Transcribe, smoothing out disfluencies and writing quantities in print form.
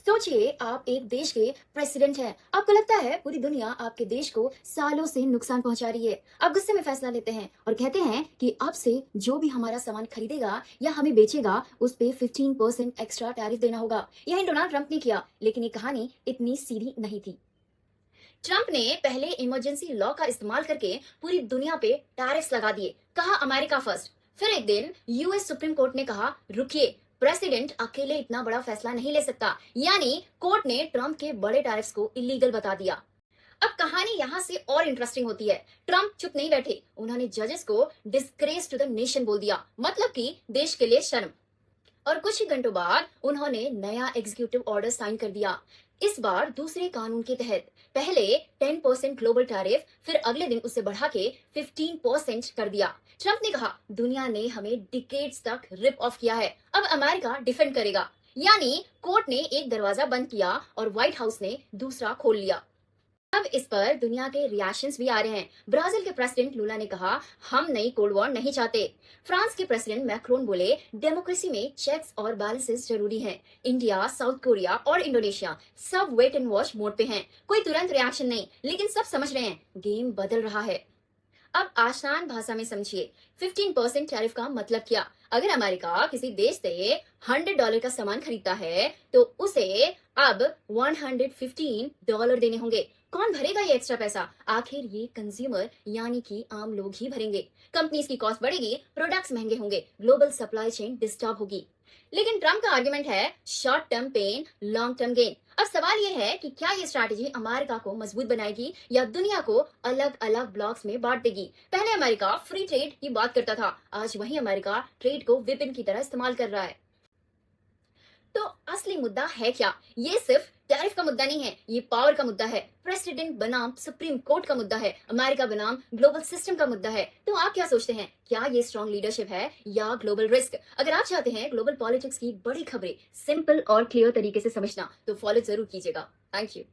सोचिए आप एक देश के प्रेसिडेंट हैं। आपको लगता है पूरी दुनिया आपके देश को सालों से नुकसान पहुंचा रही है। आप गुस्से में फैसला लेते हैं और कहते हैं कि अब से जो भी हमारा सामान खरीदेगा या हमें बेचेगा उस पे 15% एक्स्ट्रा टैरिफ देना होगा। यही डोनाल्ड ट्रंप ने किया, लेकिन ये कहानी इतनी सीधी नहीं थी। ट्रंप ने पहले इमरजेंसी लॉ का इस्तेमाल करके पूरी दुनिया पे टैरिफ्स लगा दिए। कहा अमेरिका फर्स्ट। फिर एक दिन यूएस सुप्रीम कोर्ट ने कहा रुकिए, प्रेसिडेंट अकेले इतना बड़ा फैसला नहीं ले सकता। यानी कोर्ट ने ट्रंप के बड़े टैरिफ्स को इलीगल बता दिया। अब कहानी यहाँ से और इंटरेस्टिंग होती है। ट्रंप चुप नहीं बैठे, उन्होंने जजेस को डिस्ग्रेस टू द नेशन बोल दिया, मतलब कि देश के लिए शर्म। और कुछ ही घंटों बाद उन्होंने नया एग्जीक्यूटिव ऑर्डर साइन कर दिया। इस बार दूसरे कानून के तहत पहले 10% ग्लोबल टैरिफ, फिर अगले दिन उसे बढ़ा के 15% कर दिया। ट्रंप ने कहा दुनिया ने हमें डिकेड्स तक रिप ऑफ किया है, अब अमेरिका डिफेंड करेगा। यानी कोर्ट ने एक दरवाजा बंद किया और व्हाइट हाउस ने दूसरा खोल लिया। अब इस पर दुनिया के रिएक्शंस भी आ रहे हैं। ब्राजील के प्रेसिडेंट लूला ने कहा हम नई कोल्ड वॉर नहीं चाहते। फ्रांस के प्रेसिडेंट मैक्रोन बोले डेमोक्रेसी में चेक्स और बैलेंसेस जरूरी हैं। इंडिया, साउथ कोरिया और इंडोनेशिया सब वेट एंड वॉच मोड पे हैं। कोई तुरंत रिएक्शन नहीं, लेकिन सब समझ रहे हैं गेम बदल रहा है। अब आसान भाषा में समझिए, 15% टैरिफ का मतलब क्या। अगर अमेरिका किसी देश से $100 का सामान खरीदता है तो उसे अब $115 देने होंगे। कौन भरेगा ये एक्स्ट्रा पैसा? आखिर ये कंज्यूमर यानी कि आम लोग ही भरेंगे। कंपनीज की कॉस्ट बढ़ेगी, प्रोडक्ट्स महंगे होंगे, ग्लोबल सप्लाई चेन डिस्टर्ब होगी। लेकिन ट्रम्प का आर्गुमेंट है short term pain, long term gain. अब सवाल यह है कि क्या ये स्ट्रैटेजी अमेरिका को मजबूत बनाएगी या दुनिया को अलग अलग ब्लॉक्स में बांट देगी। पहले अमेरिका फ्री ट्रेड की बात करता था, आज वही अमेरिका ट्रेड को वेपन की तरह इस्तेमाल कर रहा है। तो असली मुद्दा है क्या? ये सिर्फ टैरिफ का मुद्दा नहीं है, ये पावर का मुद्दा है। प्रेसिडेंट बनाम सुप्रीम कोर्ट का मुद्दा है, अमेरिका बनाम ग्लोबल सिस्टम का मुद्दा है। तो आप क्या सोचते हैं, क्या ये स्ट्रॉन्ग लीडरशिप है या ग्लोबल रिस्क? अगर आप चाहते हैं ग्लोबल पॉलिटिक्स की बड़ी खबरें सिंपल और क्लियर तरीके से समझना तो फॉलो जरूर कीजिएगा। Thank you.